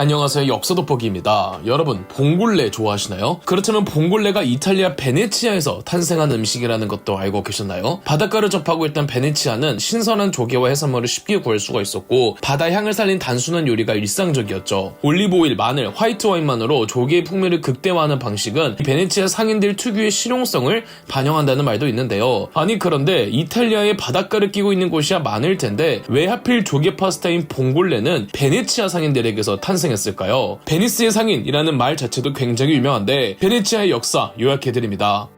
안녕하세요. 엽서 돋보기입니다. 여러분, 봉골레 좋아하시나요? 그렇다면 봉골레가 이탈리아 베네치아에서 탄생한 음식이라는 것도 알고 계셨나요? 바닷가를 접하고 있던 베네치아는 신선한 조개와 해산물을 쉽게 구할 수가 있었고 바다 향을 살린 단순한 요리가 일상적이었죠. 올리브오일, 마늘, 화이트 와인만으로 조개의 풍미를 극대화하는 방식은 베네치아 상인들 특유의 실용성을 반영한다는 말도 있는데요. 아니 그런데 이탈리아의 바닷가를 끼고 있는 곳이야 많을 텐데 왜 하필 조개 파스타인 봉골레는 베네치아 상인들에게서 탄생했을까요? 베니스의 상인이라는 말 자체도 굉장히 유명한데 베네치아의 역사 요약해드립니다.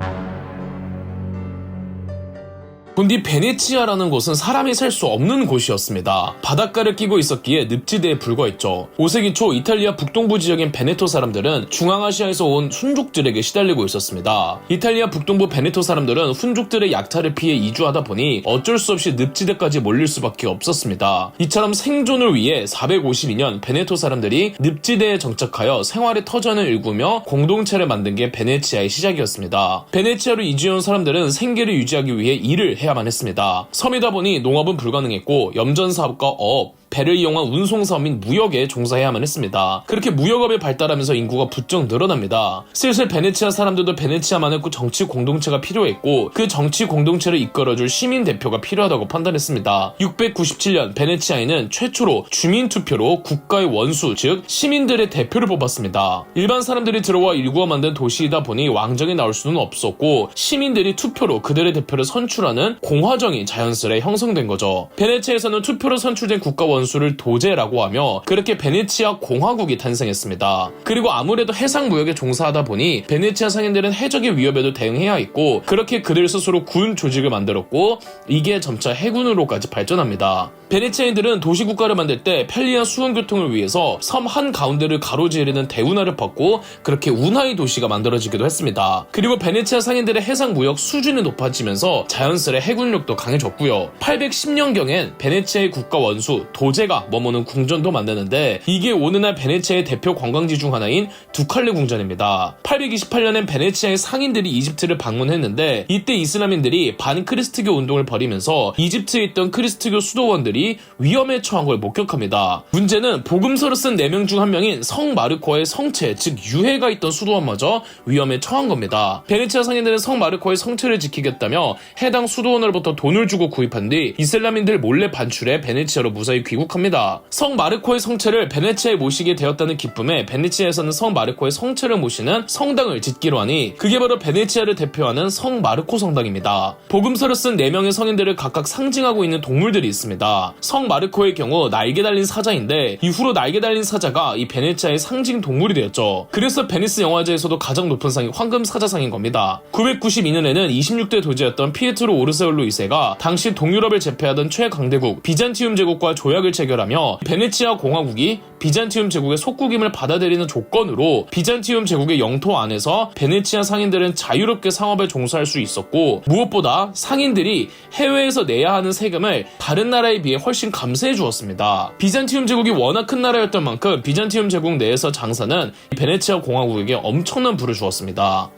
본디 베네치아라는 곳은 사람이 살 수 없는 곳이었습니다. 바닷가를 끼고 있었기에 늪지대에 불과했죠. 5세기 초 이탈리아 북동부 지역인 베네토 사람들은 중앙아시아에서 온 훈족들에게 시달리고 있었습니다. 이탈리아 북동부 베네토 사람들은 훈족들의 약탈을 피해 이주하다 보니 어쩔 수 없이 늪지대까지 몰릴 수밖에 없었습니다. 이처럼 생존을 위해 452년 베네토 사람들이 늪지대에 정착하여 생활의 터전을 일구며 공동체를 만든 게 베네치아의 시작이었습니다. 베네치아로 이주해온 사람들은 생계를 유지하기 위해 일을 해야만 했습니다. 섬이다 보니 농업은 불가능했고 염전사업과 어업, 배를 이용한 운송사업인 무역에 종사해야만 했습니다. 그렇게 무역업이 발달하면서 인구가 부쩍 늘어납니다. 슬슬 베네치아 사람들도 베네치아만의 정치 공동체가 필요했고 그 정치 공동체를 이끌어줄 시민 대표가 필요하다고 판단했습니다. 697년 베네치아에는 최초로 주민투표로 국가의 원수, 즉 시민들의 대표를 뽑았습니다. 일반 사람들이 들어와 일구어 만든 도시이다 보니 왕정이 나올 수는 없었고 시민들이 투표로 그들의 대표를 선출하는 공화정이 자연스레 형성된 거죠. 베네치아에서는 투표로 선출된 국가 원수를 도제라고 하며 그렇게 베네치아 공화국이 탄생했습니다. 그리고 아무래도 해상 무역에 종사하다 보니 베네치아 상인들은 해적의 위협에도 대응해야 했고 그렇게 그들 스스로 군 조직을 만들었고 이게 점차 해군으로까지 발전합니다. 베네치아인들은 도시국가를 만들 때 편리한 수원교통을 위해서 섬 한가운데를 가로지르는 대운하를 팠고 그렇게 운하의 도시가 만들어지기도 했습니다. 그리고 베네치아 상인들의 해상 무역 수준이 높아지면서 자연스레 해군력도 강해졌고요. 810년경엔 베네치아의 국가 원수 도제가 머무는 궁전도 만드는데 이게 오늘날 베네치아의 대표 관광지 중 하나인 두칼레 궁전입니다. 828년엔 베네치아의 상인들이 이집트를 방문했는데 이때 이슬람인들이 반크리스트교 운동을 벌이면서 이집트에 있던 크리스트교 수도원들이 위험에 처한 걸 목격합니다. 문제는 복음서를 쓴 4명 중 한 명인 성 마르코의 성체, 즉 유해가 있던 수도원마저 위험에 처한 겁니다. 베네치아 상인들은 성 마르코의 성체를 지키겠다며 해당 수도원으로부터 돈을 주고 구입한 뒤 이슬람인들 몰래 반출해 베네치아로 무사히 귀국합니다. 성 마르코의 성체를 베네치아에 모시게 되었다는 기쁨에 베네치아에서는 성 마르코의 성체를 모시는 성당을 짓기로 하니 그게 바로 베네치아를 대표하는 성 마르코 성당입니다. 복음서를 쓴 4명의 성인들을 각각 상징하고 있는 동물들이 있습니다. 성 마르코의 경우 날개 달린 사자인데 이후로 날개 달린 사자가 이 베네치아의 상징 동물이 되었죠. 그래서 베니스 영화제에서도 가장 높은 상이 황금 사자상인 겁니다. 992년에는 26대 도제였던 피에트로 오르세올로 2세가 당시 동유럽을 제패하던 최강대국 비잔티움 제국과 조약을 체결하며 베네치아 공화국이 비잔티움 제국의 속국임을 받아들이는 조건으로 비잔티움 제국의 영토 안에서 베네치아 상인들은 자유롭게 상업에 종사할 수 있었고 무엇보다 상인들이 해외에서 내야 하는 세금을 다른 나라에 비해 훨씬 감세해 주었습니다. 비잔티움 제국이 워낙 큰 나라였던 만큼 비잔티움 제국 내에서 장사는 베네치아 공화국에게 엄청난 부를 주었습니다.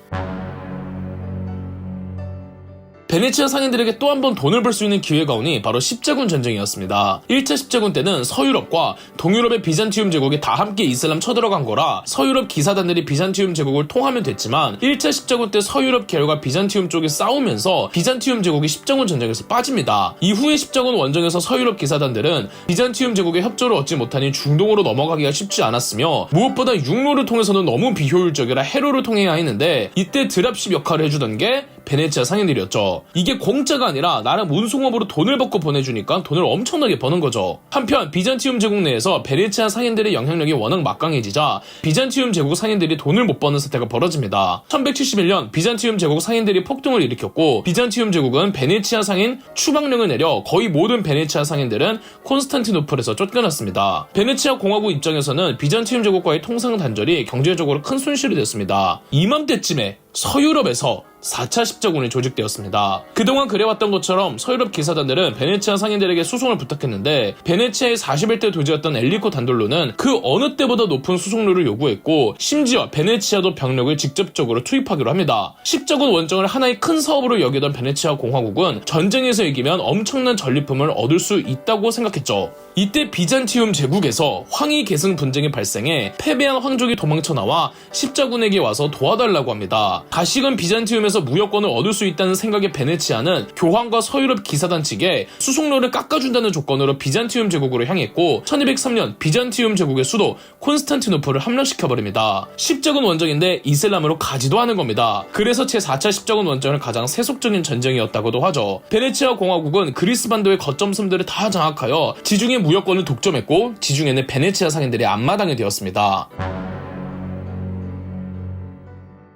베네치아 상인들에게 또 한 번 돈을 벌 수 있는 기회가 오니 바로 십자군 전쟁이었습니다. 1차 십자군 때는 서유럽과 동유럽의 비잔티움 제국이 다 함께 이슬람 쳐들어간 거라 서유럽 기사단들이 비잔티움 제국을 통하면 됐지만 1차 십자군 때 서유럽 계열과 비잔티움 쪽이 싸우면서 비잔티움 제국이 십자군 전쟁에서 빠집니다. 이후의 십자군 원정에서 서유럽 기사단들은 비잔티움 제국의 협조를 얻지 못하니 중동으로 넘어가기가 쉽지 않았으며 무엇보다 육로를 통해서는 너무 비효율적이라 해로를 통해야 했는데 이때 드랍십 역할을 해주던 게 베네치아 상인들이었죠. 이게 공짜가 아니라 나름 운송업으로 돈을 받고 보내주니까 돈을 엄청나게 버는 거죠. 한편 비잔티움 제국 내에서 베네치아 상인들의 영향력이 워낙 막강해지자 비잔티움 제국 상인들이 돈을 못 버는 사태가 벌어집니다. 1171년 비잔티움 제국 상인들이 폭동을 일으켰고 비잔티움 제국은 베네치아 상인 추방령을 내려 거의 모든 베네치아 상인들은 콘스탄티노플에서 쫓겨났습니다. 베네치아 공화국 입장에서는 비잔티움 제국과의 통상 단절이 경제적으로 큰 손실이 됐습니다. 이맘때쯤에 서유럽에서 4차 십자군이 조직되었습니다. 그동안 그래왔던 것처럼 서유럽 기사단들은 베네치아 상인들에게 수송을 부탁했는데 베네치아의 41대 도지였던 엘리코 단돌로는 그 어느 때보다 높은 수송료를 요구했고 심지어 베네치아도 병력을 직접적으로 투입하기로 합니다. 십자군 원정을 하나의 큰 사업으로 여기던 베네치아 공화국은 전쟁에서 이기면 엄청난 전리품을 얻을 수 있다고 생각했죠. 이때 비잔티움 제국에서 황희 계승 분쟁이 발생해 패배한 황족이 도망쳐 나와 십자군에게 와서 도와달라고 합니다. 다시금 비잔티움에서 무역권을 얻을 수 있다는 생각의 베네치아는 교황과 서유럽 기사단 측에 수송료를 깎아준다는 조건으로 비잔티움 제국으로 향했고 1203년 비잔티움 제국의 수도 콘스탄티노플을 함락시켜버립니다. 십자군 원정인데 이슬람으로 가지도 않은 겁니다. 그래서 제4차 십자군 원정은 가장 세속적인 전쟁이었다고도 하죠. 베네치아 공화국은 그리스 반도의 거점 섬들을 다 장악하여 지중해 무역권을 독점했고 지중해는 베네치아 상인들의 앞마당이 되었습니다.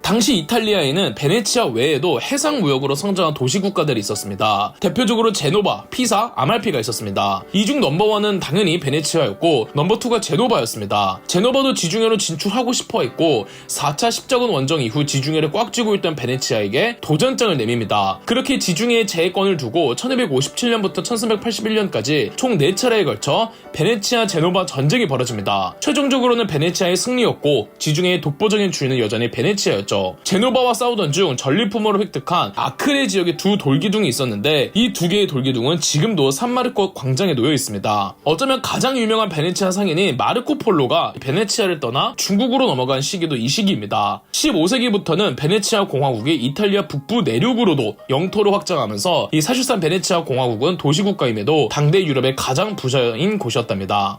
당시 이탈리아에는 베네치아 외에도 해상 무역으로 성장한 도시 국가들이 있었습니다. 대표적으로 제노바, 피사, 아말피가 있었습니다. 이 중 넘버원은 당연히 베네치아였고 넘버2가 제노바였습니다. 제노바도 지중해로 진출하고 싶어 했고 4차 십자군 원정 이후 지중해를 꽉 쥐고 있던 베네치아에게 도전장을 내밉니다. 그렇게 지중해의 제해권을 두고 1257년부터 1381년까지 총 4차례에 걸쳐 베네치아 제노바 전쟁이 벌어집니다. 최종적으로는 베네치아의 승리였고 지중해의 독보적인 주인은 여전히 베네치아였죠. 제노바와 싸우던 중 전리품으로 획득한 아크레 지역에 두 돌기둥이 있었는데 이 두 개의 돌기둥은 지금도 산마르코 광장에 놓여 있습니다. 어쩌면 가장 유명한 베네치아 상인인 마르코 폴로가 베네치아를 떠나 중국으로 넘어간 시기도 이 시기입니다. 15세기부터는 베네치아 공화국이 이탈리아 북부 내륙으로도 영토를 확장하면서 이 사실상 베네치아 공화국은 도시국가임에도 당대 유럽의 가장 부자인 곳이었답니다.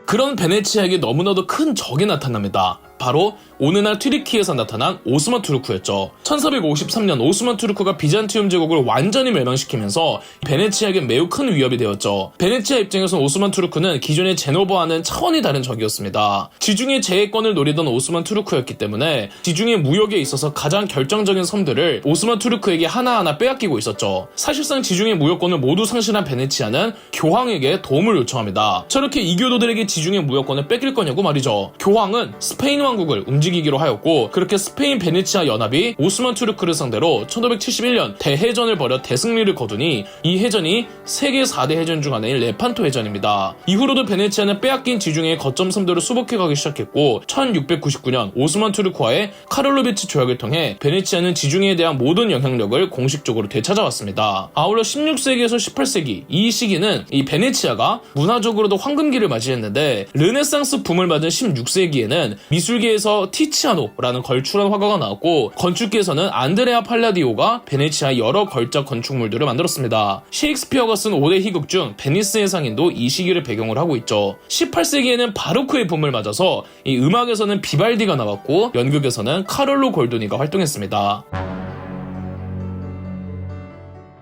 그런 베네치아에게 너무나도 큰 적이 나타납니다. 바로 어느 날 튀르키에서 나타난 오스만 투르크였죠. 1453년 오스만 투르크가 비잔티움 제국을 완전히 멸망시키면서 베네치아에게 매우 큰 위협이 되었죠. 베네치아 입장에서 오스만 투르크는 기존의 제노바와는 차원이 다른 적이었습니다. 지중해 제해권을 노리던 오스만 투르크였기 때문에 지중해 무역에 있어서 가장 결정적인 섬들을 오스만 투르크에게 하나하나 빼앗기고 있었죠. 사실상 지중해 무역권을 모두 상실한 베네치아는 교황에게 도움을 요청합니다. 저렇게 이교도들에게 지중해 무역권을 뺏길 거냐고 말이죠. 교황은 스페인 왕국을 움직이기로 하였고 그렇게 스페인 베네치아 연합이 오스만 투르크를 상대로 1571년 대해전을 벌여 대승리를 거두니 이 해전이 세계 4대 해전 중 하나인 레판토 해전입니다. 이후로도 베네치아는 빼앗긴 지중해의 거점 섬들을 수복해가기 시작했고 1699년 오스만 투르크와의 카를로비치 조약을 통해 베네치아는 지중해에 대한 모든 영향력을 공식적으로 되찾아왔습니다. 아울러 16세기에서 18세기 이 시기는 이 베네치아가 문화적으로도 황금기를 맞이했는데 르네상스 붐을 맞은 16세기에는 미술계에서 티치아노라는 걸출한 화가가 나왔고 건축계에서는 안드레아 팔라디오가 베네치아의 여러 걸작 건축물들을 만들었습니다. 셰익스피어가 쓴 5대 희극 중 베니스의 상인도 이 시기를 배경으로 하고 있죠. 18세기에는 바로크의 붐을 맞아서 이 음악에서는 비발디가 나왔고 연극에서는 카를로 골도니가 활동했습니다.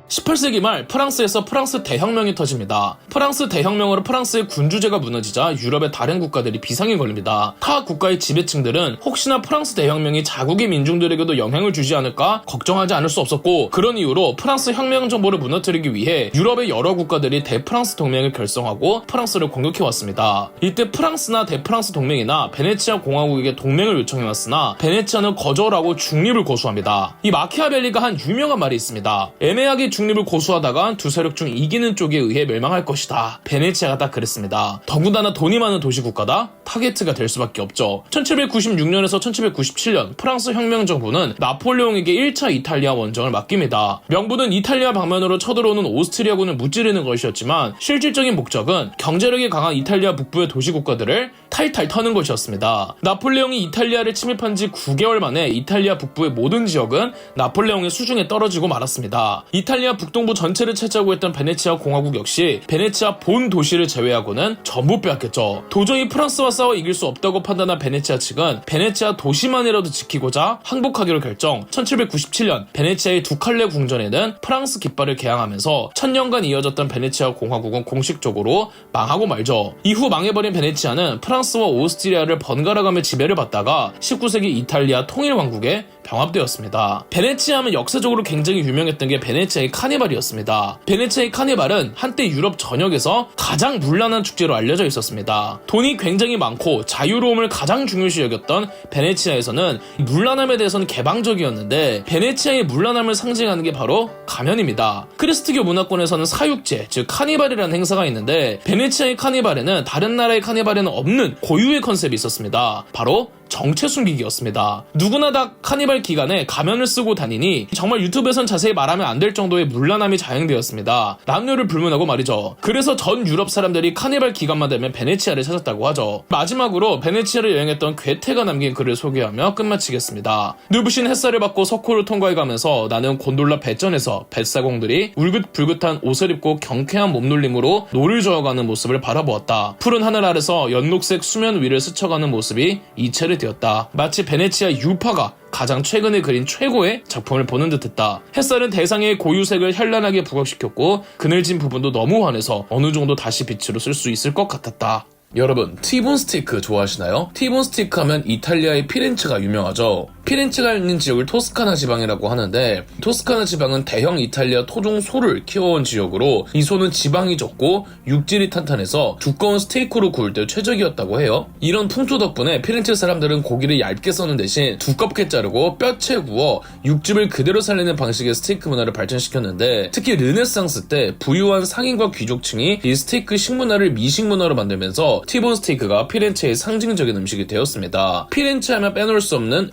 18세기 말 프랑스에서 프랑스 대혁명이 터집니다. 프랑스 대혁명으로 프랑스의 군주제가 무너지자 유럽의 다른 국가들이 비상이 걸립니다. 타 국가의 지배층들은 혹시나 프랑스 대혁명이 자국의 민중들에게도 영향을 주지 않을까 걱정하지 않을 수 없었고 그런 이유로 프랑스 혁명 정보를 무너뜨리기 위해 유럽의 여러 국가들이 대프랑스 동맹을 결성하고 프랑스를 공격해왔습니다. 이때 프랑스나 대프랑스 동맹이나 베네치아 공화국에게 동맹을 요청해왔으나 베네치아는 거절하고 중립을 고수합니다. 이 마키아벨리가 한 유명한 말이 있습니다. 애매하게 중립을 고수하다가 두 세력 중 이기는 쪽에 의해 멸망할 것이다. 베네치아가 딱 그랬습니다. 더군다나 돈이 많은 도시 국가다? 타겟트가 될 수밖에 없죠. 1796년에서 1797년 프랑스 혁명 정부는 나폴레옹에게 1차 이탈리아 원정을 맡깁니다. 명분은 이탈리아 방면으로 쳐들어오는 오스트리아군을 무찌르는 것이었지만 실질적인 목적은 경제력이 강한 이탈리아 북부의 도시 국가들을 탈탈 터는 것이었습니다. 나폴레옹이 이탈리아를 침입한 지 9개월 만에 이탈리아 북부의 모든 지역은 나폴레옹의 수중에 떨어지고 말았습니다. 이탈리아 북동부 전체를 차지하고 있던 베네치아 공화국 역시 베네치아 본 도시를 제외하고는 전부 빼앗겼죠. 도저히 프랑스와 싸워 이길 수 없다고 판단한 베네치아 측은 베네치아 도시만이라도 지키고자 항복하기로 결정. 1797년 베네치아의 두칼레 궁전에는 프랑스 깃발을 개항하면서 1000년간 이어졌던 베네치아 공화국은 공식적으로 망하고 말죠. 이후 망해버린 베네치아는 프랑스와 오스트리아를 번갈아가며 지배를 받다가 19세기 이탈리아 통일왕국에 병합되었습니다. 베네치아 하면 역사적으로 굉장히 유명했던 게 베네치아의 카니발이었습니다. 베네치아의 카니발은 한때 유럽 전역에서 가장 문란한 축제로 알려져 있었습니다. 돈이 굉장히 많고 자유로움을 가장 중요시 여겼던 베네치아에서는 문란함에 대해서는 개방적이었는데 베네치아의 문란함을 상징하는 게 바로 가면입니다. 크리스트교 문화권에서는 사육제, 즉 카니발이라는 행사가 있는데 베네치아의 카니발에는 다른 나라의 카니발에는 없는 고유의 컨셉이 있었습니다. 바로 정체 숨기기였습니다. 누구나 다 카니발 기간에 가면을 쓰고 다니니 정말 유튜브에선 자세히 말하면 안 될 정도의 문란함이 자행되었습니다. 남녀를 불문하고 말이죠. 그래서 전 유럽 사람들이 카니발 기간만 되면 베네치아를 찾았다고 하죠. 마지막으로 베네치아를 여행했던 괴테가 남긴 글을 소개하며 끝마치겠습니다. 누부신 햇살을 받고 석호를 통과해가면서 나는 곤돌라 배전에서 뱃사공들이 울긋불긋한 옷을 입고 경쾌한 몸놀림으로 노를 저어가는 모습을 바라보았다. 푸른 하늘 아래서 연녹색 수면 위를 스쳐가는 모습이 이체를 되었다. 마치 베네치아 유파가 가장 최근에 그린 최고의 작품을 보는 듯했다. 햇살은 대상의 고유색을 현란하게 부각시켰고 그늘진 부분도 너무 환해서 어느 정도 다시 빛으로 쓸 수 있을 것 같았다. 여러분, 티본 스테이크 좋아하시나요? 티본 스테이크 하면 이탈리아의 피렌체가 유명하죠. 피렌체가 있는 지역을 토스카나 지방이라고 하는데 토스카나 지방은 대형 이탈리아 토종 소를 키워온 지역으로 이 소는 지방이 적고 육질이 탄탄해서 두꺼운 스테이크로 구울 때 최적이었다고 해요. 이런 풍토 덕분에 피렌체 사람들은 고기를 얇게 써는 대신 두껍게 자르고 뼈채 구워 육즙을 그대로 살리는 방식의 스테이크 문화를 발전시켰는데 특히 르네상스 때 부유한 상인과 귀족층이 이 스테이크 식문화를 미식 문화로 만들면서 티본 스테이크가 피렌체의 상징적인 음식이 되었습니다. 피렌체 하면 빼놓을 수 없는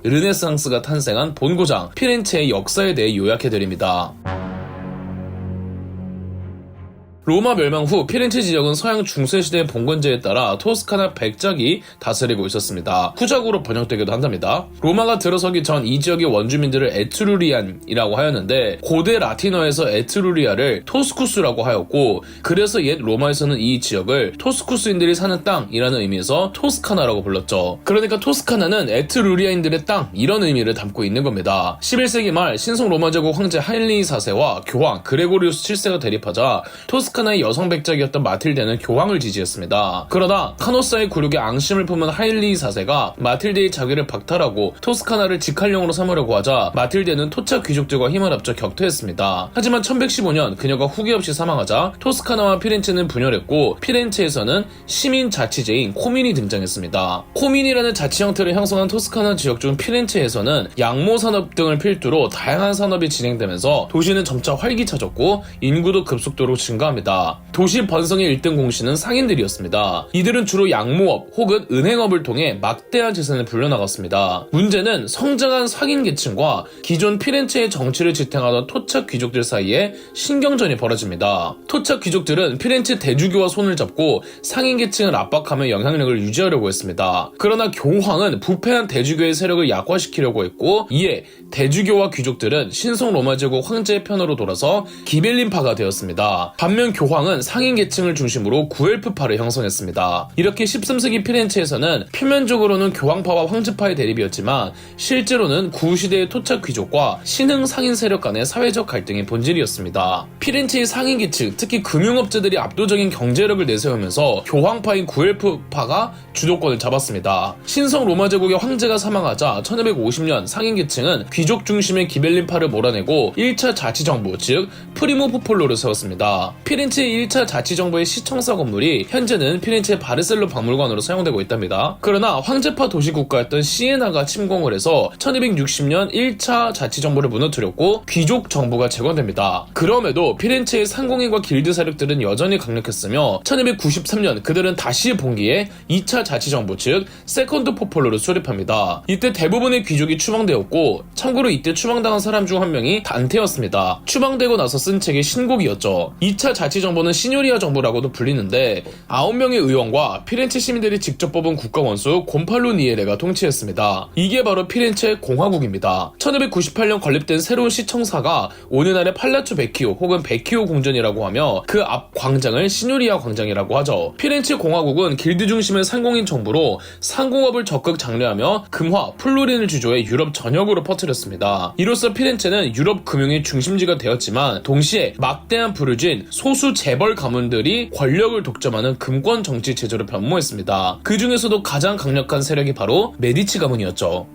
르네상스가 탄생한 본고장 피렌체의 역사에 대해 요약해드립니다. 로마 멸망 후 피렌체 지역은 서양 중세시대의 봉건제에 따라 토스카나 백작이 다스리고 있었습니다. 후작으로 번역되기도 한답니다. 로마가 들어서기 전 이 지역의 원주민들을 에트루리안이라고 하였는데 고대 라틴어에서 에트루리아를 토스쿠스라고 하였고 그래서 옛 로마에서는 이 지역을 토스쿠스인들이 사는 땅이라는 의미에서 토스카나라고 불렀죠. 그러니까 토스카나는 에트루리아인들의 땅 이런 의미를 담고 있는 겁니다. 11세기 말 신성 로마 제국 황제 하일리 4세와 교황 그레고리우스 7세가 대립하자 토스카나의 여성 백작이었던 마틸데는 교황을 지지했습니다. 그러다 카노사의 굴욕에 앙심을 품은 하일리 4세가 마틸데의 자기를 박탈하고 토스카나를 직할령으로 삼으려고 하자 마틸데는 토착 귀족들과 힘을 합쳐 격퇴했습니다. 하지만 1115년 그녀가 후계 없이 사망하자 토스카나와 피렌체는 분열했고 피렌체에서는 시민 자치제인 코민이 등장했습니다. 코민이라는 자치 형태를 형성한 토스카나 지역 중 피렌체에서는 양모 산업 등을 필두로 다양한 산업이 진행되면서 도시는 점차 활기차졌고 인구도 급속도로 증가합니다. 도시 번성의 1등 공신은 상인들이었습니다. 이들은 주로 양모업 혹은 은행업을 통해 막대한 재산을 불려나갔습니다. 문제는 성장한 상인 계층과 기존 피렌체의 정치를 지탱하던 토착 귀족들 사이에 신경전이 벌어집니다. 토착 귀족들은 피렌체 대주교와 손을 잡고 상인 계층을 압박하며 영향력을 유지하려고 했습니다. 그러나 교황은 부패한 대주교의 세력을 약화시키려고 했고 이에 대주교와 귀족들은 신성 로마 제국 황제의 편으로 돌아서 기벨린파가 되었습니다. 반면 교황은 상인 계층을 중심으로 구엘프파를 형성했습니다. 이렇게 13세기 피렌체에서는 표면적으로는 교황파와 황제파의 대립이었지만 실제로는 구시대의 토착 귀족과 신흥 상인 세력 간의 사회적 갈등이 본질이었습니다. 피렌체의 상인 계층, 특히 금융업자들이 압도적인 경제력을 내세우면서 교황파인 구엘프파가 주도권을 잡았습니다. 신성 로마 제국의 황제가 사망하자 1250년 상인 계층은 귀족 중심의 기벨린파를 몰아내고 1차 자치정부, 즉 프리모 포폴로를 세웠습니다. 피렌체의 1차 자치정부의 시청사 건물이 현재는 피렌체 바르셀로 박물관으로 사용되고 있답니다. 그러나 황제파 도시국가였던 시에나가 침공을 해서 1260년 1차 자치정부를 무너뜨렸고 귀족 정부가 재건됩니다. 그럼에도 피렌체의 상공인과 길드 세력들은 여전히 강력했으며 1293년 그들은 다시 봉기해 2차 자치정부 즉 세컨드 포폴로를 수립합니다. 이때 대부분의 귀족이 추방되었고 참고로 이때 추방당한 사람 중 한 명이 단테였습니다. 추방되고 나서 쓴 책이 신곡이었죠. 2차 자치정부는 시뇨리아 정부라고도 불리는데 9명의 의원과 피렌체 시민들이 직접 뽑은 국가원수 곤팔로 니에레가 통치했습니다. 이게 바로 피렌체 공화국입니다. 1298년 건립된 새로운 시청사가 오늘날의 팔라초 베키오 혹은 베키오 궁전이라고 하며 그 앞 광장을 시뇨리아 광장이라고 하죠. 피렌체 공화국은 길드 중심의 상공인 정부로 상공업을 적극 장려하며 금화, 플로린을 주조해 유럽 전역으로 퍼뜨렸습니다. 이로써 피렌체는 유럽 금융의 중심지가 되었지만 동시에 막대한 부를 진 소수 재벌 가문들이 권력을 독점하는 금권 정치 체제로 변모했습니다. 그 중에서도 가장 강력한 세력이 바로 메디치 가문이었죠.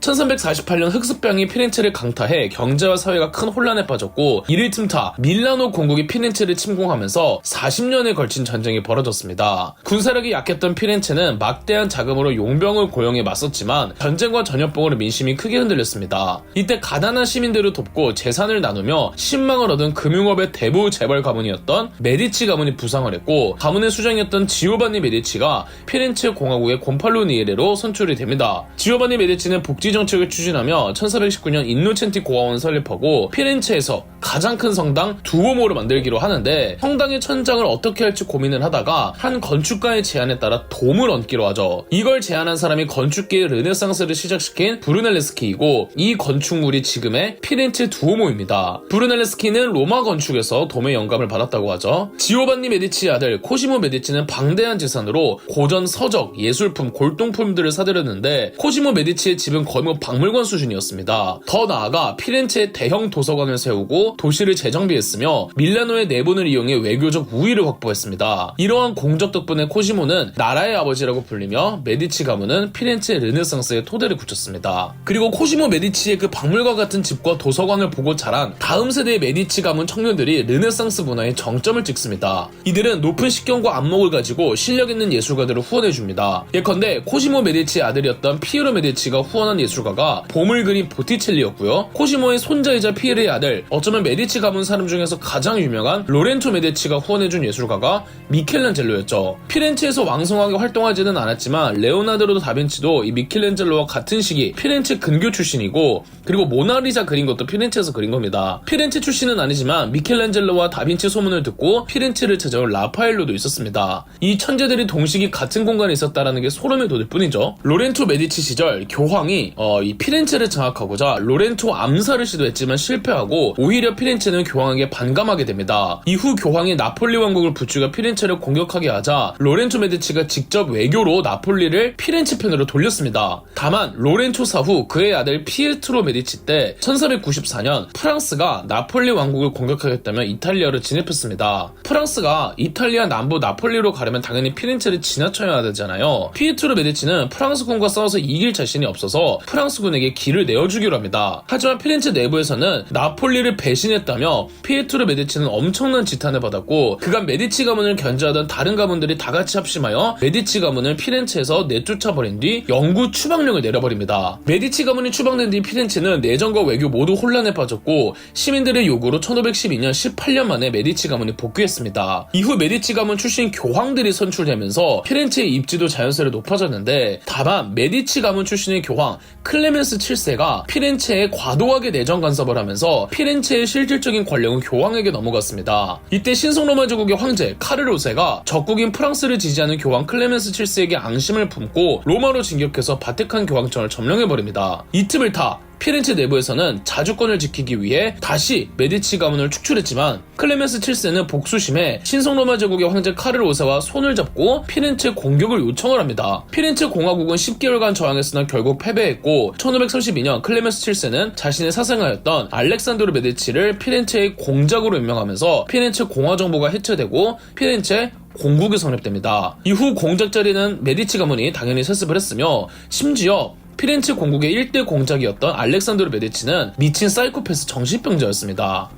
1348년 흑수병이 피렌체를 강타해 경제와 사회가 큰 혼란에 빠졌고 이를 틈타 밀라노 공국이 피렌체를 침공하면서 40년에 걸친 전쟁이 벌어졌습니다. 군사력이 약했던 피렌체는 막대한 자금으로 용병을 고용해 맞섰지만 전쟁과 전염병으로 민심이 크게 흔들렸습니다. 이때 가난한 시민들을 돕고 재산을 나누며 신망을 얻은 금융업의 대부 재벌 가문이었던 메디치 가문이 부상을 했고 가문의 수장이었던 지오바니 메디치가 피렌체 공화국의 곤팔로니에레로 선출이 됩니다. 지오바니 메디치는 복지 정책을 추진하며 1419년 인노첸티 고아원을 설립하고 피렌체에서 가장 큰 성당 두오모를 만들기로 하는데 성당의 천장을 어떻게 할지 고민을 하다가 한 건축가의 제안에 따라 돔을 얹기로 하죠. 이걸 제안한 사람이 건축계의 르네상스를 시작시킨 브루넬레스키이고 이 건축물이 지금의 피렌체 두오모입니다. 브루넬레스키는 로마 건축에서 돔의 영감을 받았다고 하죠. 지오반니 메디치의 아들 코시모 메디치는 방대한 재산으로 고전 서적, 예술품, 골동품들을 사들였는데 코시모 메디치의 집은 거의 박물관 수준이었습니다. 더 나아가 피렌체에 대형 도서관을 세우고 도시를 재정비했으며 밀라노의 내분을 이용해 외교적 우위를 확보했습니다. 이러한 공적 덕분에 코시모는 나라의 아버지라고 불리며 메디치 가문은 피렌체 르네상스의 토대를 굳혔습니다. 그리고 코시모 메디치의 그 박물관 같은 집과 도서관을 보고 자란 다음 세대의 메디치 가문 청년들이 르네상스 문화의 정점을 찍습니다. 이들은 높은 식견과 안목을 가지고 실력 있는 예술가들을 후원해줍니다. 예컨대 코시모 메디치의 아들이었던 피에로 메디치가 후원한 예술가가 봄을 그린 보티첼리였고요. 코시모의 손자이자 피에르의 아들, 어쩌면 메디치 가문 사람 중에서 가장 유명한 로렌토 메디치가 후원해준 예술가가 미켈란젤로였죠. 피렌체에서 왕성하게 활동하지는 않았지만 레오나르도 다빈치도 이 미켈란젤로와 같은 시기 피렌체 근교 출신이고 그리고 모나리자 그린 것도 피렌체에서 그린 겁니다. 피렌체 출신은 아니지만 미켈란젤로와 다빈치 소문을 듣고 피렌체를 찾아온 라파엘로도 있었습니다. 이 천재들이 동시기 같은 공간에 있었다는 게 소름이 돋을 뿐이죠. 로렌토 메디치 시절 교황이 이 피렌체를 장악하고자 로렌토 암살을 시도했지만 실패하고 오히려 피렌체는 교황에게 반감하게 됩니다. 이후 교황이 나폴리 왕국을 부추겨 피렌체를 공격하게 하자 로렌토 메디치가 직접 외교로 나폴리를 피렌체 편으로 돌렸습니다. 다만 로렌토 사후 그의 아들 피에트로 메디치 때 1494년 프랑스가 나폴리 왕국을 공격하겠다며 이탈리아로 진입했습니다. 프랑스가 이탈리아 남부 나폴리로 가려면 당연히 피렌체를 지나쳐야 되잖아요. 피에트로 메디치는 프랑스군과 싸워서 이길 자신이 없어서 프랑스군에게 길을 내어주기로 합니다. 하지만 피렌체 내부에서는 나폴리를 배신했다며 피에트로 메디치는 엄청난 지탄을 받았고 그간 메디치 가문을 견제하던 다른 가문들이 다같이 합심하여 메디치 가문을 피렌체에서 내쫓아버린 뒤 영구 추방령을 내려버립니다. 메디치 가문이 추방된 뒤 피렌체는 내정과 외교 모두 혼란에 빠졌고 시민들의 요구로 1512년 18년 만에 메디치 가문이 복귀했습니다. 이후 메디치 가문 출신 교황들이 선출되면서 피렌체의 입지도 자연스레 높아졌는데 다만 메디치 가문 출신의 교황 클레멘스 7세가 피렌체에 과도하게 내정 간섭을 하면서 피렌체의 실질적인 권력은 교황에게 넘어갔습니다. 이때 신성로마 제국의 황제 카를 5세가 적국인 프랑스를 지지하는 교황 클레멘스 7세에게 앙심을 품고 로마로 진격해서 바티칸 교황청을 점령해버립니다. 이 틈을 타 피렌체 내부에서는 자주권을 지키기 위해 다시 메디치 가문을 축출했지만 클레멘스 7세는 복수심에 신성로마 제국의 황제 카를 5세와 손을 잡고 피렌체 공격을 요청을 합니다. 피렌체 공화국은 10개월간 저항했으나 결국 패배했고 1532년 클레멘스 7세는 자신의 사생아였던 알렉산드로 메디치를 피렌체의 공작으로 임명하면서 피렌체 공화정부가 해체되고 피렌체 공국이 성립됩니다. 이후 공작 자리는 메디치 가문이 당연히 세습을 했으며 심지어 피렌체 공국의 1대 공작이었던 알렉산드로 메디치는 미친 사이코패스 정신병자였습니다.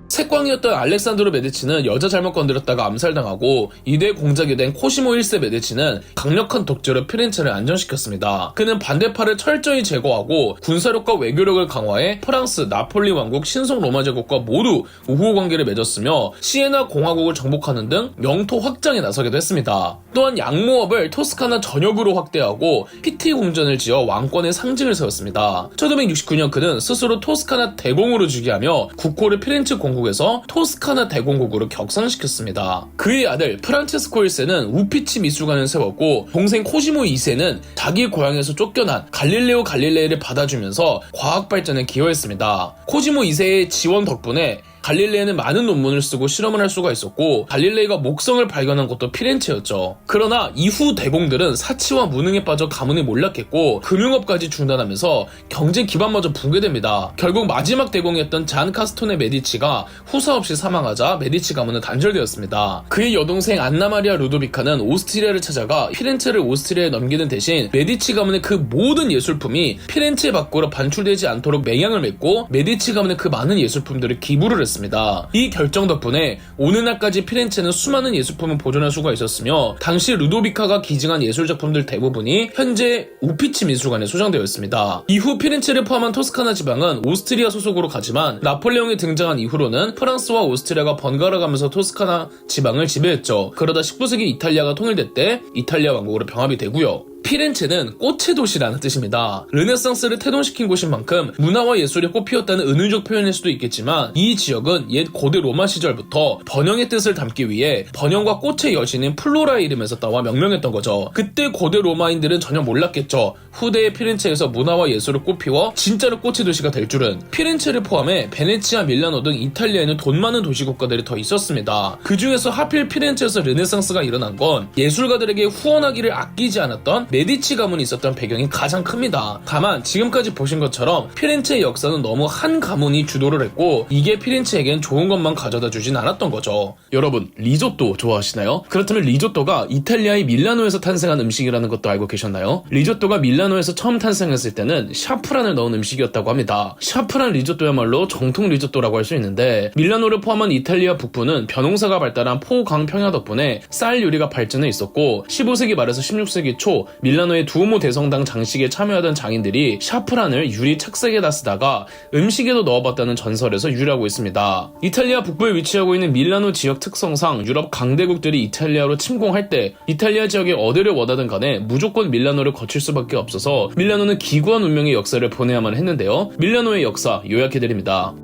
색광이었던 알렉산드로 메디치는 여자 잘못 건드렸다가 암살당하고 2대 공작이 된 코시모 1세 메디치는 강력한 독재로 피렌체를 안정시켰습니다. 그는 반대파를 철저히 제거하고 군사력과 외교력을 강화해 프랑스, 나폴리 왕국, 신성 로마 제국과 모두 우호 관계를 맺었으며 시에나 공화국을 정복하는 등 영토 확장에 나서기도 했습니다. 또한 양모업을 토스카나 전역으로 확대하고 피티 궁전을 지어 왕권의 상징을 세웠습니다. 1569년 그는 스스로 토스카나 대공으로 즉위하며 국호를 피렌체 공국에서 토스카나 대공국으로 격상시켰습니다. 그의 아들 프란체스코 1세는 우피치 미술관을 세웠고 동생 코시모 2세는 자기 고향에서 쫓겨난 갈릴레오 갈릴레이를 받아주면서 과학 발전에 기여했습니다. 코시모 2세의 지원 덕분에 갈릴레이는 많은 논문을 쓰고 실험을 할 수가 있었고 갈릴레이가 목성을 발견한 곳도 피렌체였죠. 그러나 이후 대공들은 사치와 무능에 빠져 가문이 몰락했고 금융업까지 중단하면서 경제 기반마저 붕괴됩니다. 결국 마지막 대공이었던 잔 카스토네 메디치가 후사 없이 사망하자 메디치 가문은 단절되었습니다. 그의 여동생 안나 마리아 루도비카는 오스트리아를 찾아가 피렌체를 오스트리아에 넘기는 대신 메디치 가문의 그 모든 예술품이 피렌체 밖으로 반출되지 않도록 맹약을 맺고 메디치 가문의 그 많은 예술품들을 기부를 했습니다. 이 결정 덕분에 오늘날까지 피렌체는 수많은 예술품을 보존할 수가 있었으며 당시 루도비카가 기증한 예술작품들 대부분이 현재 우피치 미술관에 소장되어 있습니다. 이후 피렌체를 포함한 토스카나 지방은 오스트리아 소속으로 가지만 나폴레옹이 등장한 이후로는 프랑스와 오스트리아가 번갈아 가면서 토스카나 지방을 지배했죠. 그러다 19세기 이탈리아가 통일될 때 이탈리아 왕국으로 병합이 되고요. 피렌체는 꽃의 도시라는 뜻입니다. 르네상스를 태동시킨 곳인 만큼 문화와 예술이 꽃피웠다는 은유적 표현일 수도 있겠지만 이 지역은 옛 고대 로마 시절부터 번영의 뜻을 담기 위해 번영과 꽃의 여신인 플로라의 이름에서 따와 명명했던 거죠. 그때 고대 로마인들은 전혀 몰랐겠죠. 후대의 피렌체에서 문화와 예술을 꽃피워 진짜로 꽃의 도시가 될 줄은. 피렌체를 포함해 베네치아, 밀라노 등 이탈리아에는 돈 많은 도시 국가들이 더 있었습니다. 그 중에서 하필 피렌체에서 르네상스가 일어난 건 예술가들에게 후원하기를 아끼지 않았던 메디치 가문이 있었던 배경이 가장 큽니다. 다만 지금까지 보신 것처럼 피렌체의 역사는 너무 한 가문이 주도를 했고 이게 피렌체에겐 좋은 것만 가져다 주진 않았던 거죠. 여러분 리조또 좋아하시나요? 그렇다면 리조또가 이탈리아의 밀라노에서 탄생한 음식이라는 것도 알고 계셨나요? 리조또가 밀라노에서 처음 탄생했을 때는 샤프란을 넣은 음식이었다고 합니다. 샤프란 리조또야말로 정통 리조또라고 할 수 있는데 밀라노를 포함한 이탈리아 북부는 벼농사가 발달한 포강평야 덕분에 쌀 요리가 발전해 있었고 15세기 말에서 16세기 초 밀라노의 두오모 대성당 장식에 참여하던 장인들이 샤프란을 유리 착색에다 쓰다가 음식에도 넣어봤다는 전설에서 유래하고 있습니다. 이탈리아 북부에 위치하고 있는 밀라노 지역 특성상 유럽 강대국들이 이탈리아로 침공할 때 이탈리아 지역에 어디를 원하든 간에 무조건 밀라노를 거칠 수밖에 없어서 밀라노는 기구한 운명의 역사를 보내야만 했는데요. 밀라노의 역사 요약해드립니다.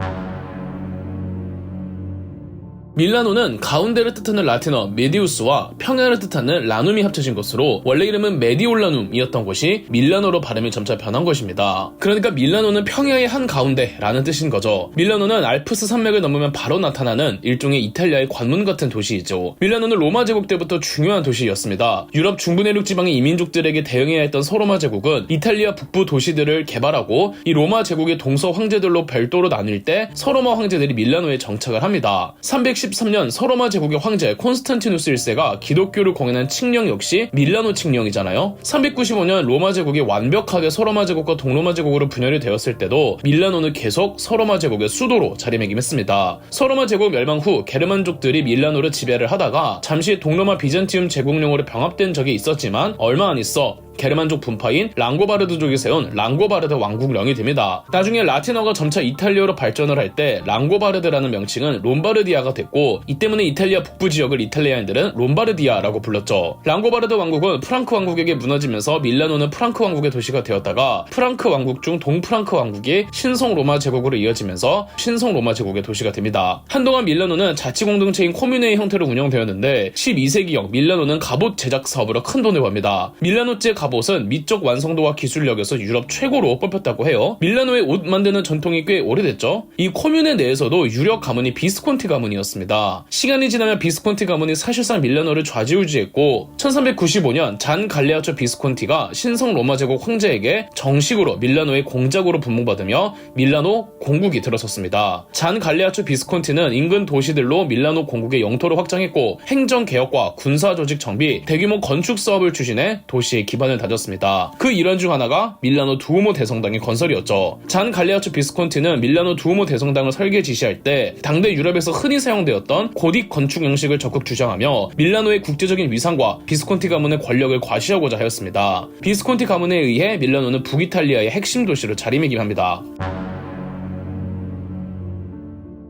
밀라노는 가운데를 뜻하는 라틴어 메디우스와 평야를 뜻하는 라눔이 합쳐진 것으로 원래 이름은 메디올라눔이었던 것이 밀라노로 발음이 점차 변한 것입니다. 그러니까 밀라노는 평야의 한가운데라는 뜻인 거죠. 밀라노는 알프스 산맥을 넘으면 바로 나타나는 일종의 이탈리아의 관문 같은 도시이죠. 밀라노는 로마 제국 때부터 중요한 도시였습니다. 유럽 중부 내륙 지방의 이민족들에게 대응해야 했던 서로마 제국은 이탈리아 북부 도시들을 개발하고 이 로마 제국의 동서 황제들로 별도로 나뉠 때 서로마 황제들이 밀라노에 정착을 합니다. 313년 서로마 제국의 황제 콘스탄티누스 1세가 기독교를 공연한 칙령 역시 밀라노 칙령이잖아요. 395년 로마 제국이 완벽하게 서로마 제국과 동로마 제국으로 분열이 되었을 때도 밀라노는 계속 서로마 제국의 수도로 자리매김했습니다. 서로마 제국 멸망 후 게르만족들이 밀라노를 지배를 하다가 잠시 동로마 비잔티움 제국령으로 병합된 적이 있었지만 얼마 안 있어 게르만족 분파인 랑고바르드족이 세운 랑고바르드 왕국령이 됩니다. 나중에 라틴어가 점차 이탈리아로 발전을 할 때 랑고바르드라는 명칭은 롬바르디아가 됐고 이 때문에 이탈리아 북부 지역을 이탈리아인들은 롬바르디아라고 불렀죠. 랑고바르드 왕국은 프랑크 왕국에게 무너지면서 밀라노는 프랑크 왕국의 도시가 되었다가 프랑크 왕국 중 동프랑크 왕국이 신성 로마 제국으로 이어지면서 신성 로마 제국의 도시가 됩니다. 한동안 밀라노는 자치공동체인 코뮤네의 형태로 운영되었는데 12세기형 밀라노는 갑옷 제작 사업으로 큰 돈을 벌입니다. 밀라노제 갑옷은 미적 완성도와 기술력에서 유럽 최고로 뽑혔다고 해요. 밀라노의 옷 만드는 전통이 꽤 오래됐죠. 이 코뮤네 내에서도 유력 가문이 비스콘티 가문이었습니다. 시간이 지나면 비스콘티 가문이 사실상 밀라노를 좌지우지했고 1395년 잔 갈레아초 비스콘티가 신성 로마 제국 황제에게 정식으로 밀라노의 공작으로 분봉받으며 밀라노 공국이 들어섰습니다. 잔 갈레아초 비스콘티는 인근 도시들로 밀라노 공국의 영토를 확장했고 행정개혁과 군사조직 정비, 대규모 건축 사업을 추진해 도시의 기반을 다졌습니다. 그 일환 중 하나가 밀라노 두오모 대성당의 건설이었죠. 잔 갈레아초 비스콘티는 밀라노 두오모 대성당을 설계 지시할 때 당대 유럽에서 흔히 사용되었던 고딕 건축 형식을 적극 주장하며 밀라노의 국제적인 위상과 비스콘티 가문의 권력을 과시하고자 하였습니다. 비스콘티 가문에 의해 밀라노는 북이탈리아의 핵심 도시로 자리매김합니다.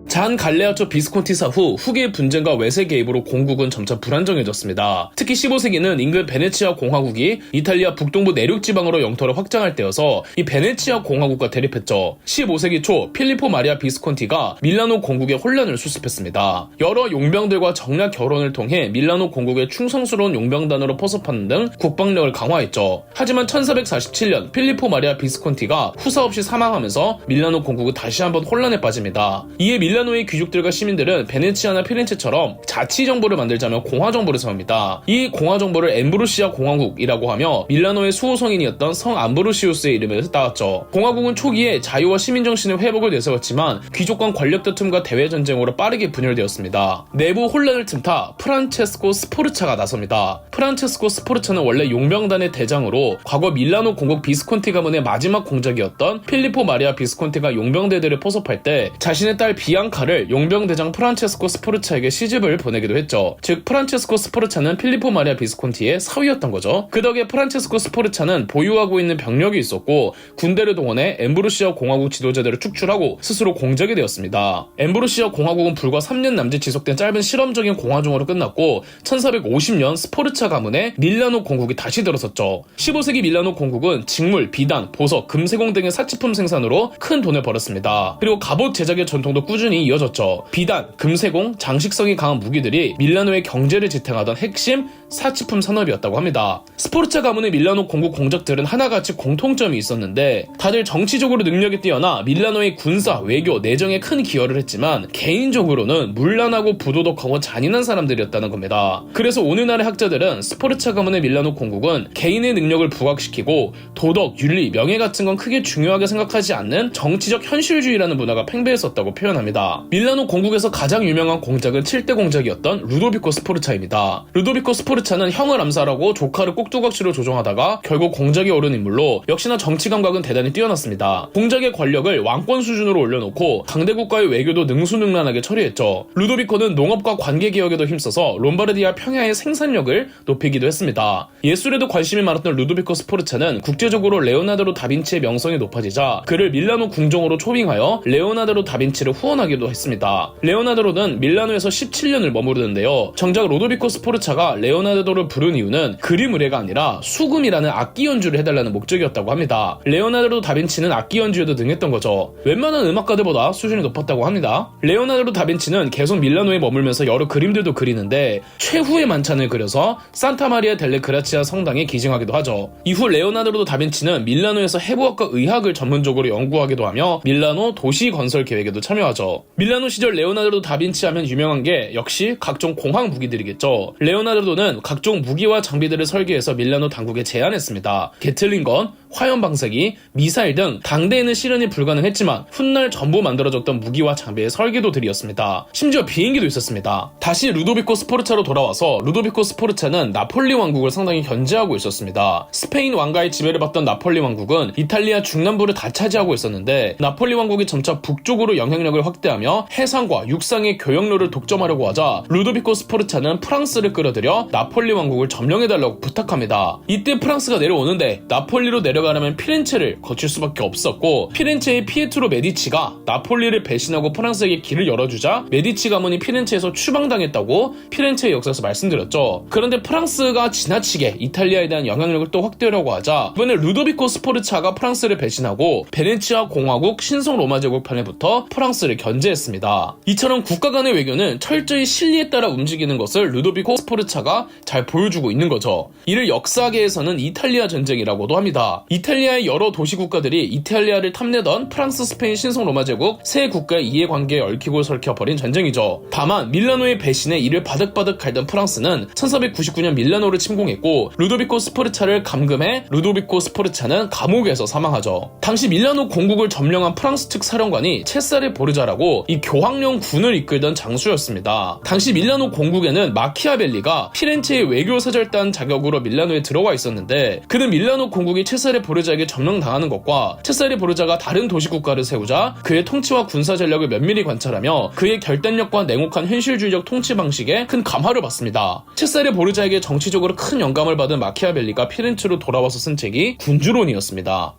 잔 갈레아초 비스콘티사 후 후계의 분쟁과 외세 개입으로 공국은 점차 불안정해졌습니다. 특히 15세기는 인근 베네치아 공화국이 이탈리아 북동부 내륙 지방으로 영토를 확장할 때여서 이 베네치아 공화국과 대립했죠. 15세기 초 필리포 마리아 비스콘티가 밀라노 공국의 혼란을 수습했습니다. 여러 용병들과 정략 결혼을 통해 밀라노 공국의 충성스러운 용병단으로 포섭하는 등 국방력을 강화했죠. 하지만 1447년 필리포 마리아 비스콘티가 후사 없이 사망하면서 밀라노 공국은 다시 한번 혼란에 빠집니다. 이에 밀라노 밀라노의 귀족들과 시민들은 베네치아나 피렌체처럼 자치 정부를 만들자며 공화 정부를 세웁니다. 이 공화 정부를 엠브루시아 공화국이라고 하며 밀라노의 수호성인이었던 성 암브로시우스의 이름에서 따왔죠. 공화국은 초기에 자유와 시민 정신의 회복을 내세웠지만 귀족 간 권력 다툼과 대외 전쟁으로 빠르게 분열되었습니다. 내부 혼란을 틈타 프란체스코 스포르차가 나섭니다. 프란체스코 스포르차는 원래 용병단의 대장으로 과거 밀라노 공국 비스콘티 가문의 마지막 공작이었던 필리포 마리아 비스콘티가 용병대대를 포섭할 때 자신의 딸 비앙카를 용병대장 프란체스코 스포르차에게 시집을 보내기도 했죠. 즉 프란체스코 스포르차는 필리포 마리아 비스콘티의 사위였던 거죠. 그 덕에 프란체스코 스포르차는 보유하고 있는 병력이 있었고 군대를 동원해 엠브루시아 공화국 지도자들을 축출하고 스스로 공작이 되었습니다. 엠브루시아 공화국은 불과 3년 남짓 지속된 짧은 실험적인 공화정으로 끝났고 1450년 스포르차 가문의 밀라노 공국이 다시 들어섰죠. 15세기 밀라노 공국은 직물, 비단, 보석, 금세공 등의 사치품 생산으로 큰 돈을 벌었습니다. 그리고 갑옷 제작의 전통도 꾸준히 이어졌죠. 비단, 금세공, 장식성이 강한 무기들이 밀라노의 경제를 지탱하던 핵심 사치품 산업이었다고 합니다. 스포르차 가문의 밀라노 공국 공작들은 하나같이 공통점이 있었는데 다들 정치적으로 능력이 뛰어나 밀라노의 군사, 외교, 내정에 큰 기여를 했지만 개인적으로는 문란하고 부도덕하고 잔인한 사람들이었다는 겁니다. 그래서 오늘날의 학자들은 스포르차 가문의 밀라노 공국은 개인의 능력을 부각시키고 도덕, 윤리, 명예 같은 건 크게 중요하게 생각하지 않는 정치적 현실주의라는 문화가 팽배했었다고 표현합니다. 밀라노 공국에서 가장 유명한 공작은 7대 공작이었던 루도비코 스포르차입니다. 루도비코 스포르차는 형을 암살하고 조카를 꼭두각시로 조종하다가 결국 공작에 오른 인물로 역시나 정치 감각은 대단히 뛰어났습니다. 공작의 권력을 왕권 수준으로 올려놓고 강대국과의 외교도 능수능란하게 처리했죠. 루도비코는 농업과 관계개혁에도 힘써서 롬바르디아 평야의 생산력을 높이기도 했습니다. 예술에도 관심이 많았던 루도비코 스포르차는 국제적으로 레오나르도 다빈치의 명성이 높아지자 그를 밀라노 궁정으로 초빙하여 레오나르도 다빈치를 후원하기도 했습니다. 레오나르도는 밀라노에서 17년을 머무르는데요. 정작 루도비코 스포르차가 레오나르도를 부른 이유는 그림 의뢰가 아니라 수금이라는 악기 연주를 해달라는 목적이었다고 합니다. 레오나르도 다빈치는 악기 연주에도 능했던 거죠. 웬만한 음악가들보다 수준이 높았다고 합니다. 레오나르도 다빈치는 계속 밀라노에 머물면서 여러 그림들도 그리는데 최후의 만찬을 그려서 산타마리아 델레 그라치아 성당에 기증하기도 하죠. 이후 레오나르도 다빈치는 밀라노에서 해부학과 의학을 전문적으로 연구하기도 하며 밀라노 도시 건설 계획에도 참여하죠. 밀라노 시절 레오나르도 다빈치 하면 유명한 게 역시 각종 공학 무기들이겠죠. 레오나르도는 각종 무기와 장비들을 설계해서 밀라노 당국에 제안했습니다. 게틀링건, 화염방사기, 미사일 등 당대에는 실현이 불가능했지만 훗날 전부 만들어졌던 무기와 장비의 설계도들이었습니다. 심지어 비행기도 있었습니다. 다시 루도비코 스포르차로 돌아와서 루도비코 스포르차는 나폴리 왕국을 상당히 견제하고 있었습니다. 스페인 왕가의 지배를 받던 나폴리 왕국은 이탈리아 중남부를 다 차지하고 있었는데 나폴리 왕국이 점차 북쪽으로 영향력을 확대하며 해상과 육상의 교역로를 독점하려고 하자 루도비코 스포르차는 프랑스를 끌어들여 나폴리 왕국을 점령해달라고 부탁합니다. 이때 프랑스가 내려오는데 나폴리로 내려가려면 피렌체를 거칠 수밖에 없었고 피렌체의 피에트로 메디치가 나폴리를 배신하고 프랑스에게 길을 열어주자 메디치 가문이 피렌체에서 추방당했다고 피렌체의 역사에서 말씀드렸죠. 그런데 프랑스가 지나치게 이탈리아에 대한 영향력을 또 확대하려고 하자 이번에 루도비코 스포르차가 프랑스를 배신하고 베네치아 공화국 신성 로마 제국 편에 붙어 프랑스를 견제했습니다. 이처럼 국가 간의 외교는 철저히 실리에 따라 움직이는 것을 루도비코 스포르차가 잘 보여주고 있는 거죠. 이를 역사계에서는 이탈리아 전쟁이라고도 합니다. 이탈리아의 여러 도시 국가들이 이탈리아를 탐내던 프랑스, 스페인, 신성 로마 제국 세 국가의 이해관계에 얽히고 설켜버린 전쟁이죠. 다만 밀라노의 배신에 이를 바득바득 갈던 프랑스는 1499년 밀라노를 침공했고 루도비코 스포르차를 감금해 루도비코 스포르차는 감옥에서 사망하죠. 당시 밀라노 공국을 점령한 프랑스 측 사령관이 체사레 보르자라고 이 교황령 군을 이끌던 장수였습니다. 당시 밀라노 공국에는 마키아벨리가 피렌체의 외교사절단 자격으로 밀라노에 들어와 있었는데 그는 밀라노 공국이 체사레 보르자에게 점령당하는 것과 체사레 보르자가 다른 도시국가를 세우자 그의 통치와 군사 전략을 면밀히 관찰하며 그의 결단력과 냉혹한 현실주의적 통치 방식에 큰 감화를 받습니다. 체사레 보르자에게 정치적으로 큰 영감을 받은 마키아벨리가 피렌체로 돌아와서 쓴 책이 군주론이었습니다.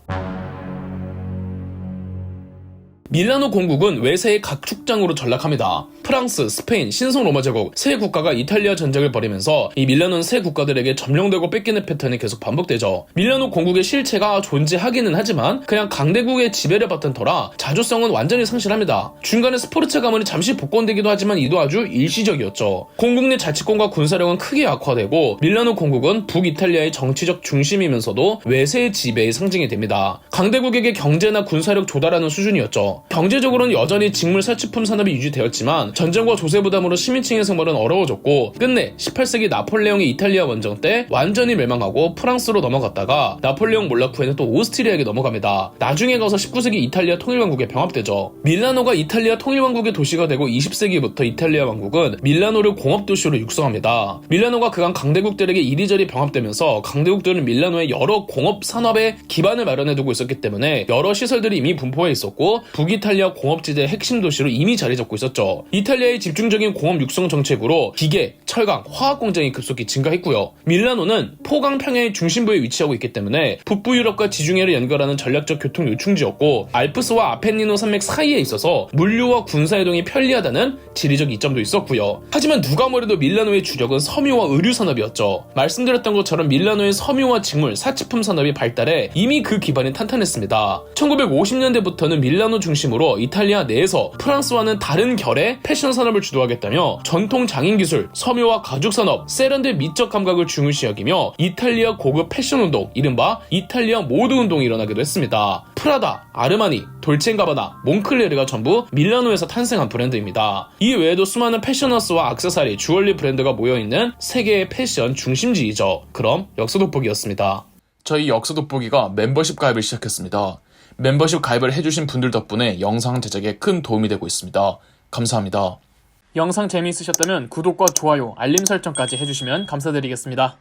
밀라노 공국은 외세의 각 축장으로 전락합니다. 프랑스, 스페인, 신성 로마 제국 세 국가가 이탈리아 전쟁을 벌이면서 이 밀라노는 세 국가들에게 점령되고 뺏기는 패턴이 계속 반복되죠. 밀라노 공국의 실체가 존재하기는 하지만 그냥 강대국의 지배를 받던 터라 자주성은 완전히 상실합니다. 중간에 스포르차 가문이 잠시 복권되기도 하지만 이도 아주 일시적이었죠. 공국 내 자치권과 군사력은 크게 악화되고 밀라노 공국은 북이탈리아의 정치적 중심이면서도 외세의 지배의 상징이 됩니다. 강대국에게 경제나 군사력 조달하는 수준이었죠. 경제적으로는 여전히 직물 사치품 산업이 유지되었지만 전쟁과 조세 부담으로 시민층의 생활은 어려워졌고 끝내 18세기 나폴레옹의 이탈리아 원정 때 완전히 멸망하고 프랑스로 넘어갔다가 나폴레옹 몰락 후에는 또 오스트리아에게 넘어갑니다. 나중에 가서 19세기 이탈리아 통일왕국에 병합되죠. 밀라노가 이탈리아 통일왕국의 도시가 되고 20세기부터 이탈리아 왕국은 밀라노를 공업도시로 육성합니다. 밀라노가 그간 강대국들에게 이리저리 병합되면서 강대국들은 밀라노의 여러 공업 산업의 기반을 마련해두고 있었기 때문에 여러 시설들이 이미 분포해 있었고 북이탈리아 공업지대의 핵심 도시로 이미 자리 잡고 있었죠. 이탈리아의 집중적인 공업 육성 정책으로 기계, 철강, 화학 공장이 급속히 증가했고요. 밀라노는 포강 평야의 중심부에 위치하고 있기 때문에 북부 유럽과 지중해를 연결하는 전략적 교통 요충지였고 알프스와 아펜니노 산맥 사이에 있어서 물류와 군사이동이 편리하다는 지리적 이점도 있었고요. 하지만 누가 뭐래도 밀라노의 주력은 섬유와 의류 산업이었죠. 말씀드렸던 것처럼 밀라노의 섬유와 직물, 사치품 산업이 발달해 이미 그 기반이 탄탄했습니다. 1950년대부터는 밀라노 중심으로 이탈리아 내에서 프랑스와는 다른 결의 패션 산업을 주도하겠다며 전통 장인 기술, 섬유와 가죽 산업, 세련된 미적 감각을 중요시 여기며 이탈리아 고급 패션 운동, 이른바 이탈리아 모드 운동이 일어나기도 했습니다. 프라다, 아르마니, 돌체가바나, 몽클레르가 전부 밀라노에서 탄생한 브랜드입니다. 이 외에도 수많은 패션하우스와 액세서리, 주얼리 브랜드가 모여있는 세계의 패션 중심지이죠. 그럼 역사 돋보기였습니다. 저희 역사 돋보기가 멤버십 가입을 시작했습니다. 멤버십 가입을 해주신 분들 덕분에 영상 제작에 큰 도움이 되고 있습니다. 감사합니다. 영상 재미있으셨다면 구독과 좋아요, 알림 설정까지 해주시면 감사드리겠습니다.